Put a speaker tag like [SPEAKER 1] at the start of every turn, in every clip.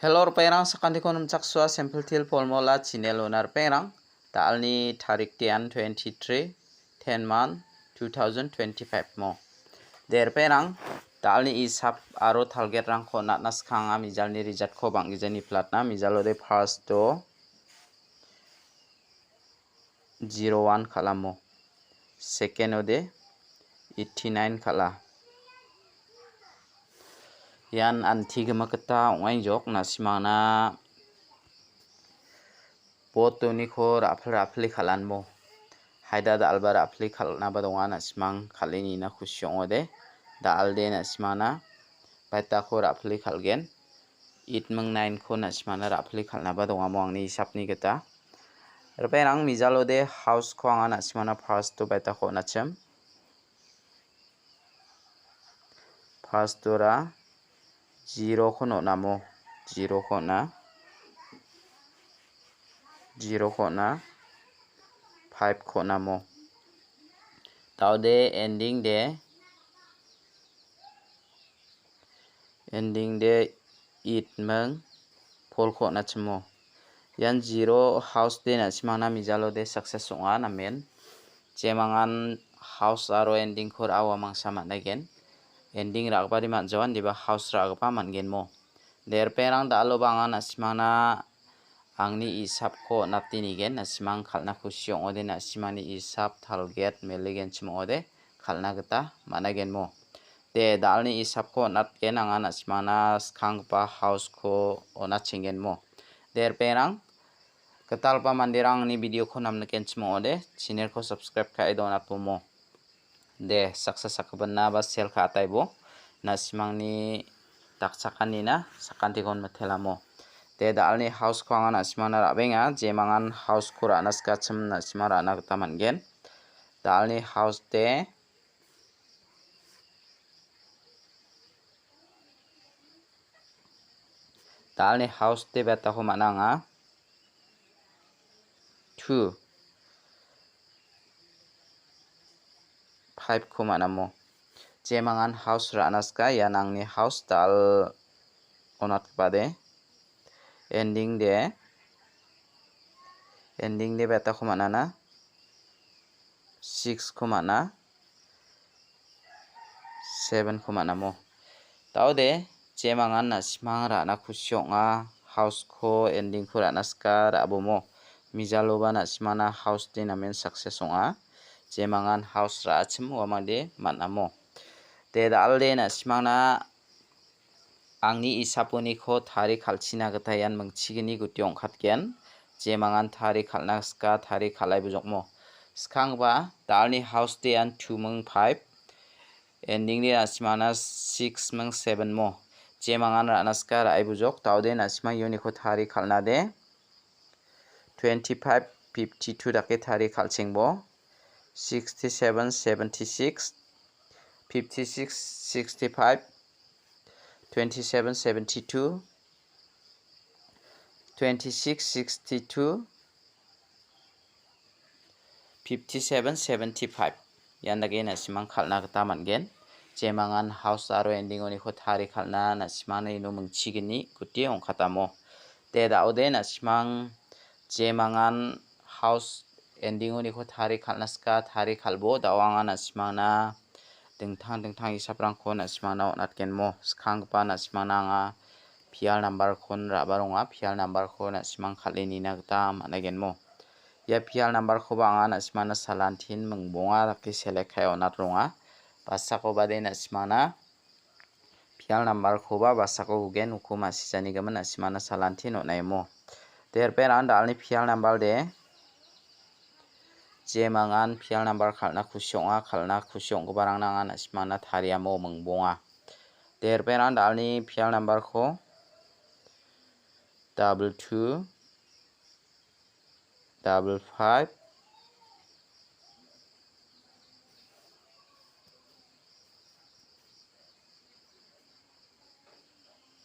[SPEAKER 1] Hello perang sakandi konum chaksua sample til polmola channel onar perang talni tarik tian 23 10 month 2025 mo der perang talni isap aro target rang ko natnas khanga mijalni rijat ko bangijani platna mijalode first to 01 khalamo second ode 89 khala yan antigama kata ongai jok nasimana potoni ko rapli khalanmo haida da albara rapli khalna badonga nasimang khalini na khusyong ode da alde nasimana baita ko rapli khalgen itmang 9 ko nasimana rapli khalna badonga mo angni hisapni kata reperang mijalode house ko anga nasimana first to baita ko nachem first to ra 0 khono namo 0 khona 5 khona mo taude ending de it mang pol khona chmo yan 0 house de na simana mijalo de success onga namen jemangan house aro ending khor awa mangsa managen ending ragbari manjawan diba house ragpa mangen mo der perang dalo banga nasimana angni isap ko natinigen nasimang khalna khusyong ode nasimani isap target meligen chmo ode khalna gata managen mo de dalni isap ko natgen anga nasimana skhang pa house ko ona chingen mo der perang ketalpa mandirang ni video ko namna ken chmo ode channel ko subscribe ka idona pomo de success akbanna ba sel kha taibo nasimangni taksakani na sakanti kon mathelamo te dalni house ko anga nasimana rabenga jemangan house ko ranas ka chim nasimara na gata mangen dalni house te beta ko mananga 2 5 ko manamo jemangan house ranas ka yanangni house dal onat bade ending de beta ko manana 6 ko mana 7 ko manamo taude jemangan nasimang rana khusyonga house ko ending ko ranaska rabomo mijaloba nasimana house de namen success onga jemangan house ra achim wamade manamo te dalde nasimana angni isaponi ko thari khalchina gata yan mangchigini gutyong khatgen jemangan thari khalna ska thari khalai bujokmo skhangba dalni house de an 2 mung 5 ending ni nasimana 6 mung 7 mo jemangan ranaska rai bujok taude nasima yuni ko thari khalna de 25 52 dake thari khalchengbo 67 76 56 65 27 72 26 62 57 75 yandage nasimang khalna gata mangen jemangan house aro ending oni ko thari khalna nasimana ino mungchigini guti ongkhatamo te daude nasimang jemangan house ending oni ko thari khalna ska thari khalbo dawanga nasimana dingtang isaprang ko nasimana onatken mo skhangpa nasimana nga pial number kon rabaronga pial number ko nasimang khaleni na gata managen mo ya pial number ko banga nasimana salantin mungbonga dake select khai onat ronga basako bade nasimana pial number ko ba basako ugen uku masijani gaman nasimana salantin onaimo der peran dalni pial number de jemangan pial number khalna khusyong barang nanga nasimana thariamo mungbonga der peran dalni pial number ko 22 55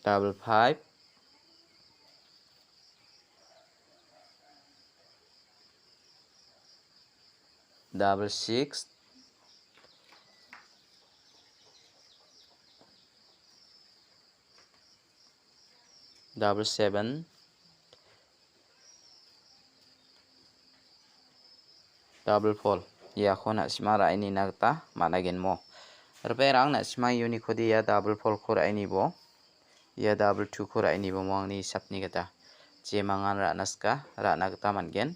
[SPEAKER 1] 55 66 66 double 7 double 4 ya khona sima ra ini nagta managen mo reperang na sima uni khodi ya double 4 khora ini bo ya double 2 khora ini bo mangni sapni gata je mangan ra naska ra nagta mangen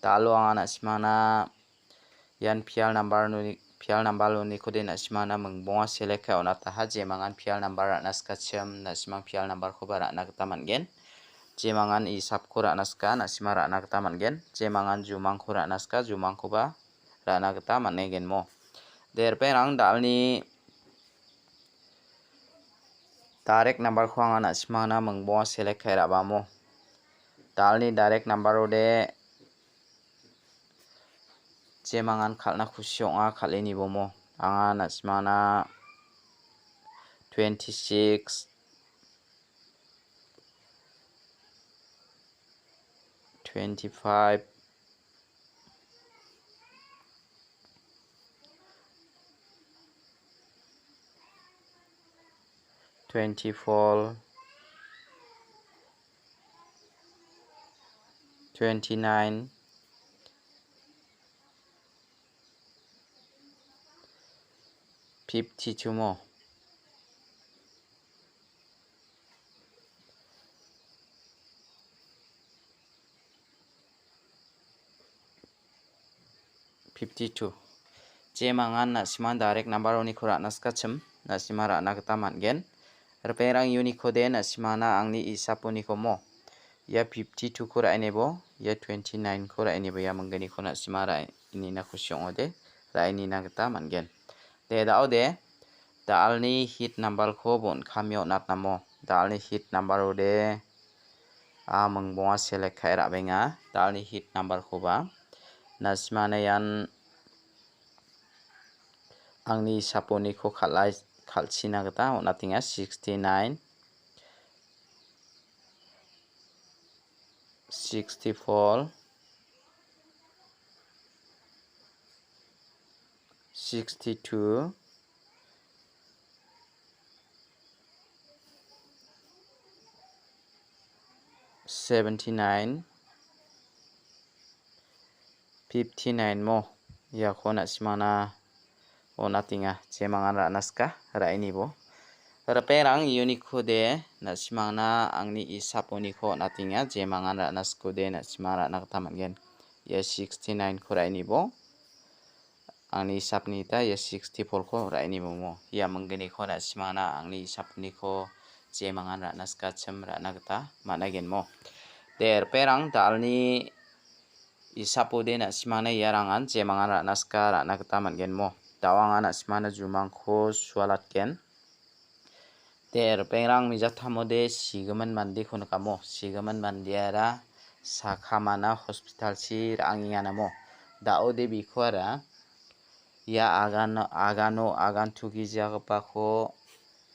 [SPEAKER 1] talo angana simana yan pial number ni khodi na simana mengbonga select ka ona taha je mangan pial number ra naska chem na simang pial number khoba ra nagta mangen je mangan isap khora naska na sima ra nagta mangen je mangan jumang khora naska jumang khoba ra nagta manegen mo derperang dalni direct number khwanga na simana mengbonga select khai ra ba mo dalni direct number ode je mangan khalna khusyonga khaleni bo mo anga na simana 26 25 24 29 52 mo je mangan na siman direct number oni khora naska chem na simara nagta mangen reperang uni khode na simana angni isaponi komo ya 52 khora enebo ya 29 khora enebo ya mangani khona simara ini na khusyong ode ra ini nagta mangen de daode dalni hit number kho bon khamyo nat namo dalni hit number ode a mengbonga select khai ra benga dalni hit number khoba na simana yan angni saponi kho khalchina gata onatinga 69 64 62 79 59 mo ya khona simana onatinga jemangan ra naska ra ini bo reperang uni khode na simangna angni isaponi kho natinga jemangan ra naskode na simara nagta mangen ya 69 khora ini bo angni isapni ta ya 64 kho ra ini bo mo ya mangani kho na simana angni isapni kho jemangan ra naska chem ra nagta managen mo der perang dalni isapode na simana yarangan jemangan ra naska ra nagta mangen mo dawang anak simana jumang kho swalat ken der pengrang mijak thamode sigaman mandi khon kamo sigaman mandiara sakhamana hospital si rangingana mo daode bikhwara ya agan thugi jagpa kho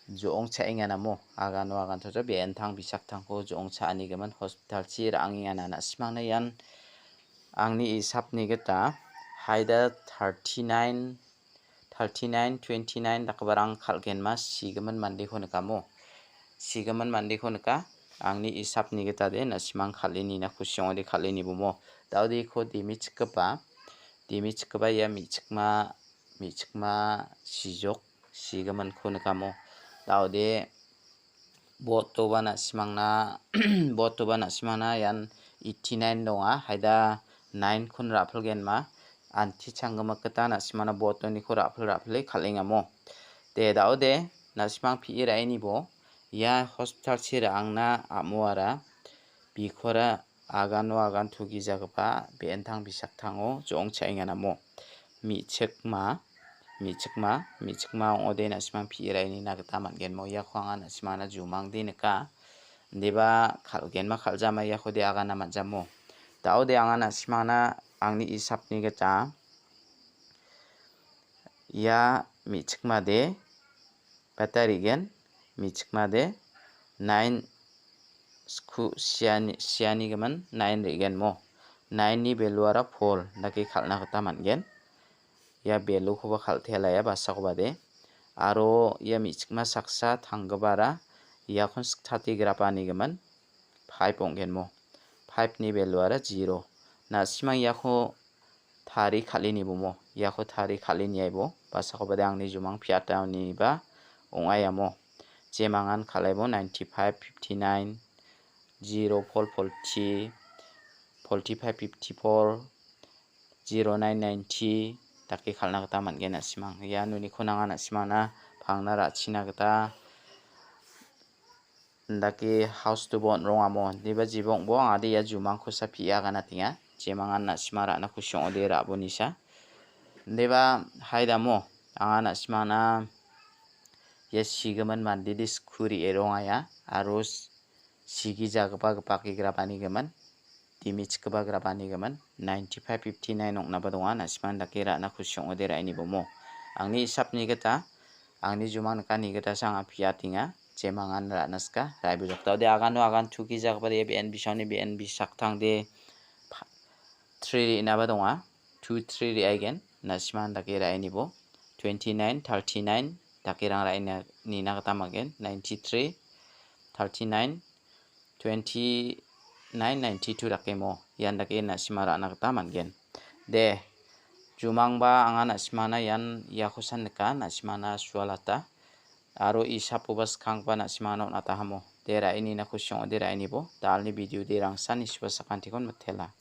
[SPEAKER 1] jong chaingana mo agan thojo benthang bisak thangko jong chani gaman hospital si rangingana na simangna yan angni isapni geta haida 39 29 dakbarang khalgenma sigaman mandi khon kamo sigaman mandi khon ka angni isapni geta de na simang khalini na khusyong de khalini bumo daudi kho dimi chikba ya michikma sijok sigaman khon kamo daude botobana simangna yan 89 donga haida 9 khon raphelgenma anti changama kata na simana botoni kho raphle khalinga mo de daode na simang phi ra ini bo ya hospital sira angna amuara bikhora agan thugi jagpa benthang bisak thango jong chainga namo michikma ode na simang phi ra ini nagta mangen mo ya khwanga na simana jumang dinka deba khalgenma khaljama ya khode agana manjamo daode angana simana angni isapni geta ya michikma de batari gen michikma de 9 sku siani gaman 9 regen mo 9 ni beluara 4 daki khalna kata mangen ya belu khoba khalthela ya basa khoba de aro ya michikma saksa thangbara yakon stati grapani gaman 5 onggen mo 5 ni value ara 0 na simang yako thari khalini bo mo yako thari khalini ai bo basa ko bade angni jumang phiata ni ba ongaya mo jemangan khalaibo 95 59 0 pol 40 45 54 09 90 taki khalna gata mangen na simang ya nuni khonanga na simana phangna ra china gata ndaki house to bon ronga mo diba jibong bo ade ya jumang ko sa pia gana tinga jemangan na simara na kusyong ode ra bonisa diba haida mo anga na simana ya sigaman mandi diskuri eronga ya arus sigi jagpa gapaki grapani gaman dimich keba grapani gaman 95 59 ong na badonga na siman dakira na kusyong ode ra ini bomo angni isapni gata angni jumang kani gata sanga piatinga jemangan ra naska rai bujak tawde agan thuki jagpa de bn bisoni bn bisaktang de 3 ina badonga 2 3 ri again na siman dakira ini bo 29 39 dakirang ra ina ni na gata magen 93 39 29 92 dakemo yan dake na simara na gata mangen de jumang ba anga na simana yan yakusan ka na simana sualata aro isapu bas khangpa na simana na tahamo dera ini na kusyong dera ini bo dalni video de rang sani sibasakantikon mathela